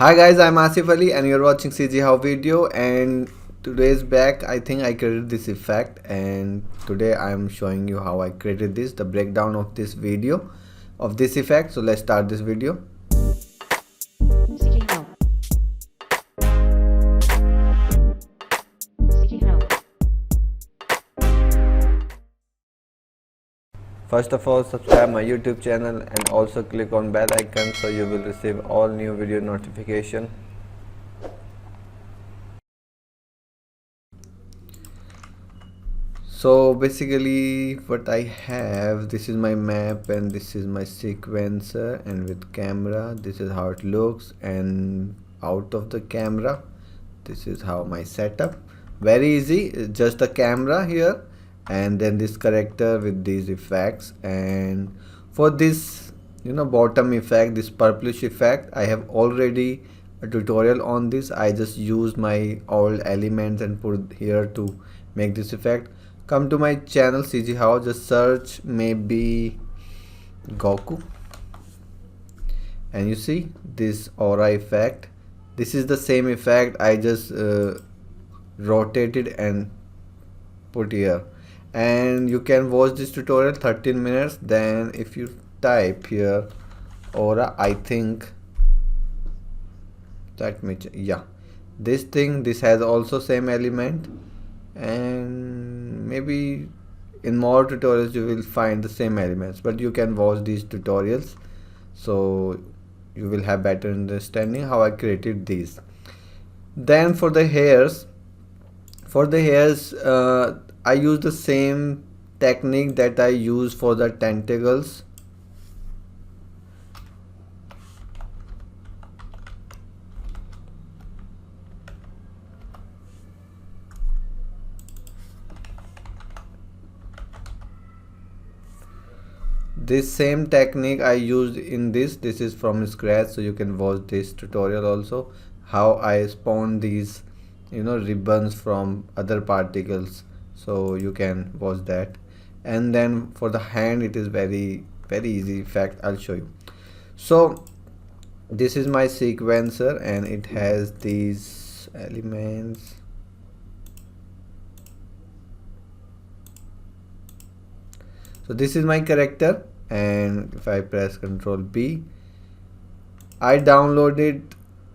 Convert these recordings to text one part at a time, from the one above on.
Hi guys, I'm Asif Ali and you're watching CGHOW video, and today's back I think I created this effect, and today I'm showing you how I created this, the breakdown of this video of this effect. So let's start this video. CGHOW. CGHOW. First of all, subscribe my YouTube channel and also click on bell icon so you will receive all new video notification. So basically what I have, this is my map and this is my sequencer, and with camera this is how it looks, and out of the camera this is how my setup. Very easy, just the camera here and then this character with these effects. And for this bottom effect, this purplish effect, I have already a tutorial on this. I just used my old elements and put here to make this effect. Come to my channel CGHOW, just search maybe Goku and you see this aura effect. This is the same effect I just rotated and put here, and you can watch this tutorial 13 minutes. Then if you type here aura, I think that much, yeah, this thing, this has also same element, and maybe in more tutorials you will find the same elements, but you can watch these tutorials so you will have better understanding how I created these. Then for the hairs, I use the same technique that I use for the tentacles. This same technique I used in this is from scratch, so you can watch this tutorial also, how I spawn these ribbons from other particles, so you can watch that. And then for the hand, it is very easy effect, I'll show you. So this is my sequencer and it has these elements. So this is my character, and if I press Ctrl B, I downloaded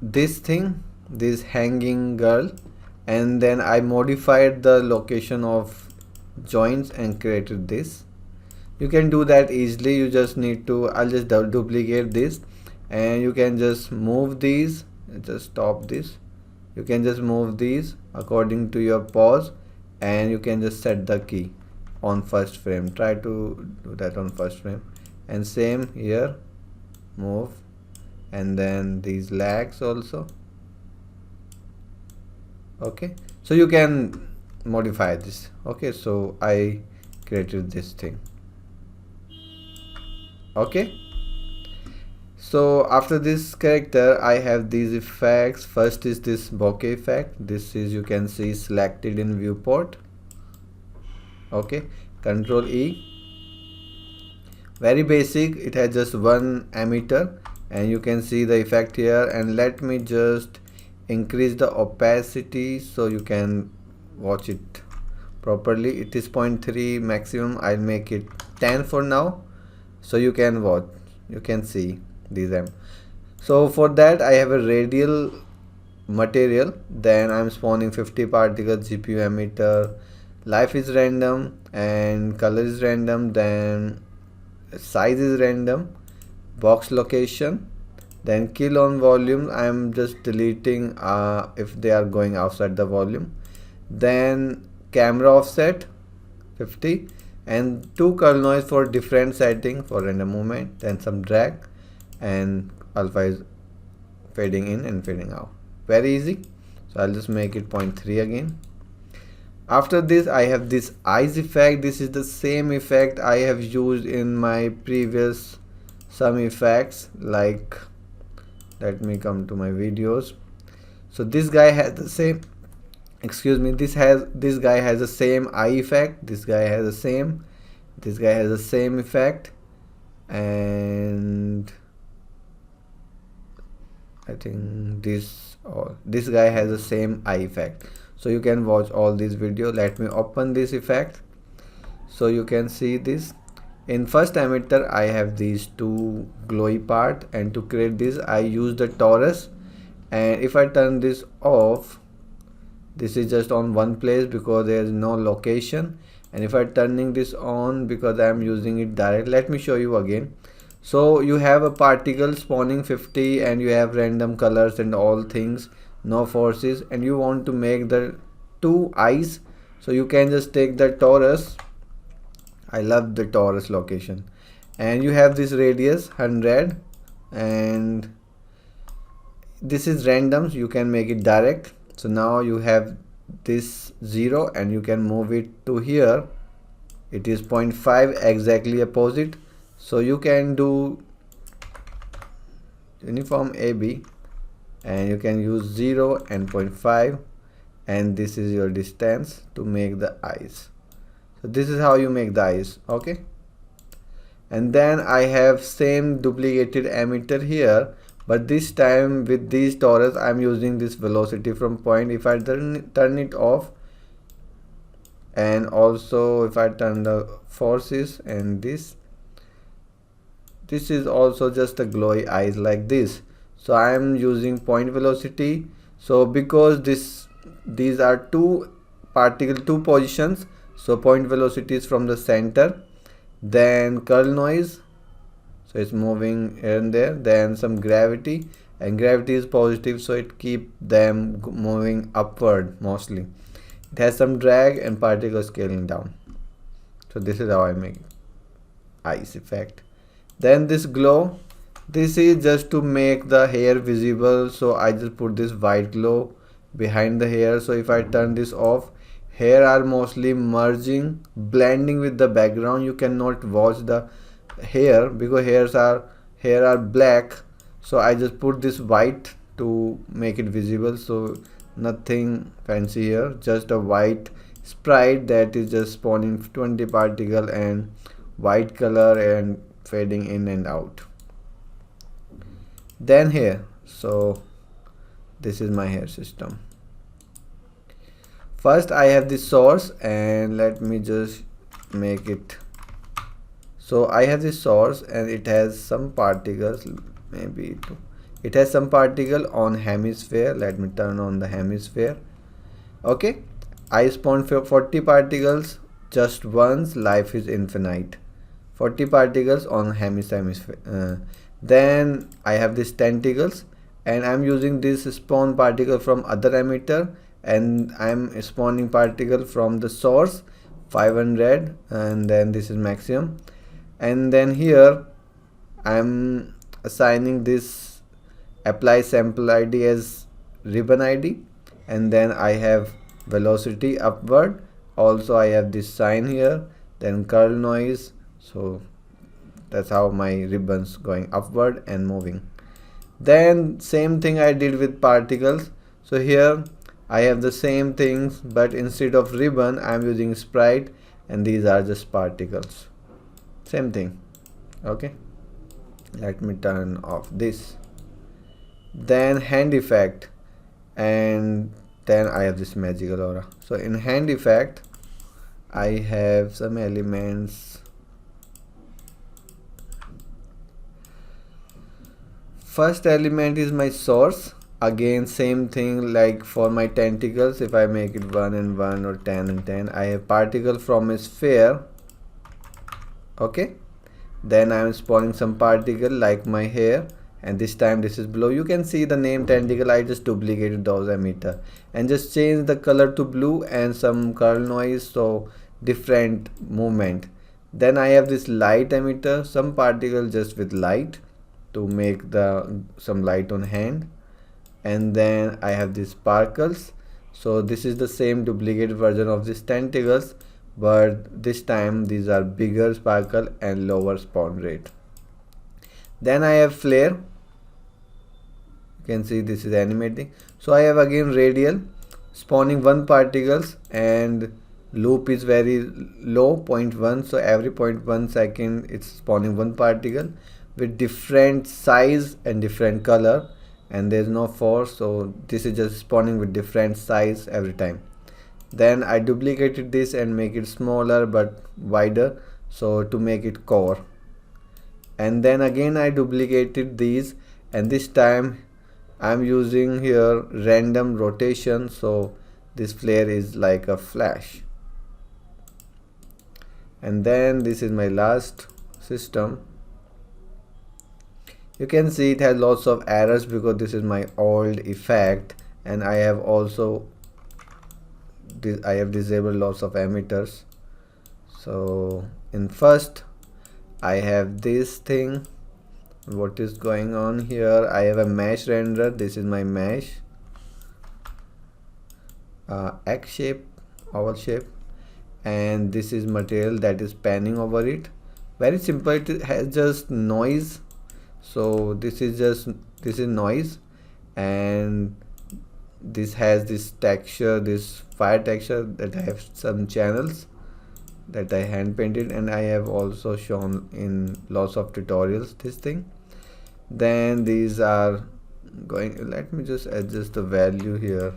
this thing, this hanging girl, and then I modified the location of joints and created this. You can do that easily. You just need to, I'll just duplicate this, and you can just move these, just stop this. You can just move these according to your pause, and you can just set the key on first frame. Try to do that on first frame, and same here, move, and then these lags also. Okay, so you can modify this. Okay, so I created this thing. Okay, so after this character I have these effects. First is this bokeh effect. This is, you can see, selected in viewport. Okay, Ctrl E, very basic, it has just one emitter, and you can see the effect here. And let me just increase the opacity so you can watch it properly. It is 0.3 maximum. I'll make it 10 for now so you can watch, you can see these So for that I have a radial material, then I'm spawning 50 particles, GPU emitter, life is random and color is random, then size is random, box location, then kill on volume, I'm just deleting if they are going outside the volume, then camera offset 50, and 2 curl noise for different setting for random movement, then some drag, and alpha is fading in and fading out. Very easy. So I'll just make it 0.3 again. After this I have this eyes effect. This is the same effect I have used in my previous some effects, like, let me come to my videos. So this guy has the same, excuse me, this guy has the same eye effect, this guy has the same, this guy has the same effect, and I think this guy has the same eye effect. So you can watch all these video. Let me open this effect. So you can see this. In first emitter I have these two glowy part, and to create this I use the torus, and if I turn this off, this is just on one place because there is no location, and if I turning this on because I am using it direct, let me show you again. So you have a particle spawning 50 and you have random colors and all things, no forces, and you want to make the two eyes. So you can just take the torus. I love the torus location, and you have this radius 100, and this is random, so you can make it direct. So now you have this 0 and you can move it to here. It is 0.5, exactly opposite. So you can do uniform AB and you can use 0 and 0.5, and this is your distance to make the eyes. So this is how you make the eyes. Okay, and then I have same duplicated emitter here, but this time with these torus I am using this velocity from point. If I turn it off, and also if I turn the forces, and this is also just a glowy eyes like this. So I am using point velocity. So because these are two positions, so point velocity is from the center. Then curl noise, so it's moving here and there. Then some gravity, and gravity is positive, so it keep them moving upward mostly. It has some drag and particle scaling down. So this is how I make ice effect. Then this glow, this is just to make the hair visible, so I just put this white glow behind the hair. So if I turn this off, hair are mostly merging, blending with the background. You cannot watch the hair because hair are black. So I just put this white to make it visible. So nothing fancy here, just a white sprite that is just spawning 20 particle and white color and fading in and out. Then here, so this is my hair system. First I have the source, and let me just make it. So I have the source and it has some particles, maybe two. It has some particle on hemisphere. Let me turn on the hemisphere. Okay, I spawned 40 particles just once. Life is infinite. 40 particles on hemisphere. Then I have these tentacles, and I'm using this spawn particle from other emitter, and I'm spawning particle from the source 500, and then this is maximum. And then here I'm assigning this apply sample ID as ribbon ID, and then I have velocity upward. Also I have this sign here, then curl noise. So that's how my ribbons going upward and moving. Then same thing I did with particles. So here I have the same things, but instead of ribbon I'm using sprite, and these are just particles. Same thing. Okay, let me turn off this. Then hand effect, and then I have this magical aura. So in hand effect I have some elements. First element is my source. Again same thing like for my tentacles. If I make it 1 and 1 or 10 and 10, I have particle from a sphere. Okay, then I am spawning some particle like my hair, and this time this is blue. You can see the name tentacle. I just duplicated those emitter and just change the color to blue and some curl noise, so different movement. Then I have this light emitter, some particle just with light to make some light on hand. And then I have these sparkles. So this is the same duplicate version of these tentacles, but this time these are bigger sparkle and lower spawn rate. Then I have flare. You can see this is animating. So I have again radial, spawning 1 particles, and loop is very low, 0.1. So every 0.1 second it's spawning 1 particle with different size and different color. and there's no force, so this is just spawning with different size every time. Then I duplicated this and make it smaller but wider, so to make it core. And then again I duplicated these, and this time I'm using here random rotation, so this flare is like a flash. And then this is my last system. You can see it has lots of errors because this is my old effect, and I have also disabled lots of emitters. So in first I have this thing. What is going on here? I have a mesh render. This is my mesh, X shape, oval shape, and this is material that is panning over it. Very simple. It has just noise, so this is noise, and this has this texture, this fire texture, that I have some channels that I hand painted, and I have also shown in lots of tutorials this thing. Then these are going, let me just adjust the value here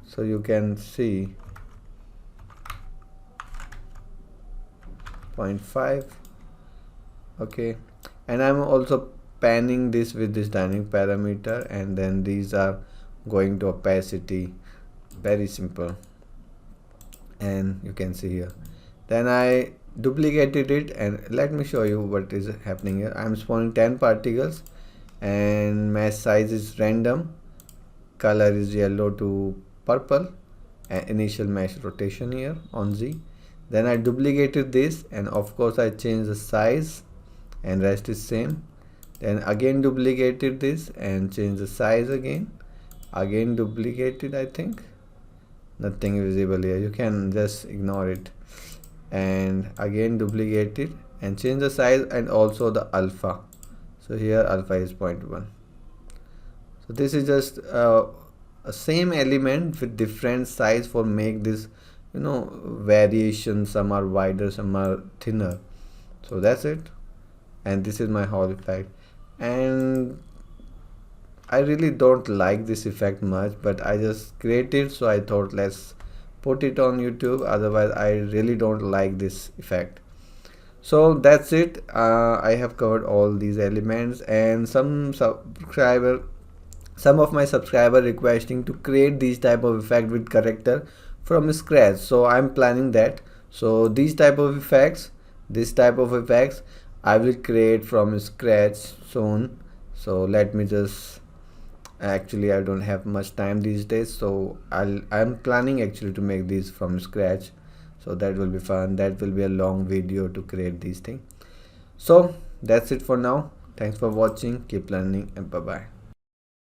so you can see 0.5. okay, and I'm also panning this with this dynamic parameter, and then these are going to opacity. Very simple, and you can see here. Then I duplicated it, and let me show you what is happening here. I'm spawning 10 particles, and mesh size is random, color is yellow to purple, and initial mesh rotation here on Z. Then I duplicated this, and of course I changed the size, and rest is same. Then again duplicated this and changed the size again duplicated. I think nothing visible here, you can just ignore it. And again duplicated and change the size and also the alpha. So here alpha is 0.1. So this is just a same element with different size for make this, you know, variation. Some are wider, some are thinner. So that's it, and this is my whole effect. And I really don't like this effect much, but I just created, so I thought let's put it on YouTube. Otherwise I really don't like this effect. So that's it. I have covered all these elements, and some of my subscriber requesting to create these type of effect with character from scratch, so I'm planning that. So these type of effects, I will create from scratch soon. So let me just, actually I don't have much time these days, so I'm planning actually to make these from scratch, so that will be fun. That will be a long video to create these things. So that's it for now. Thanks for watching. Keep learning, and bye bye.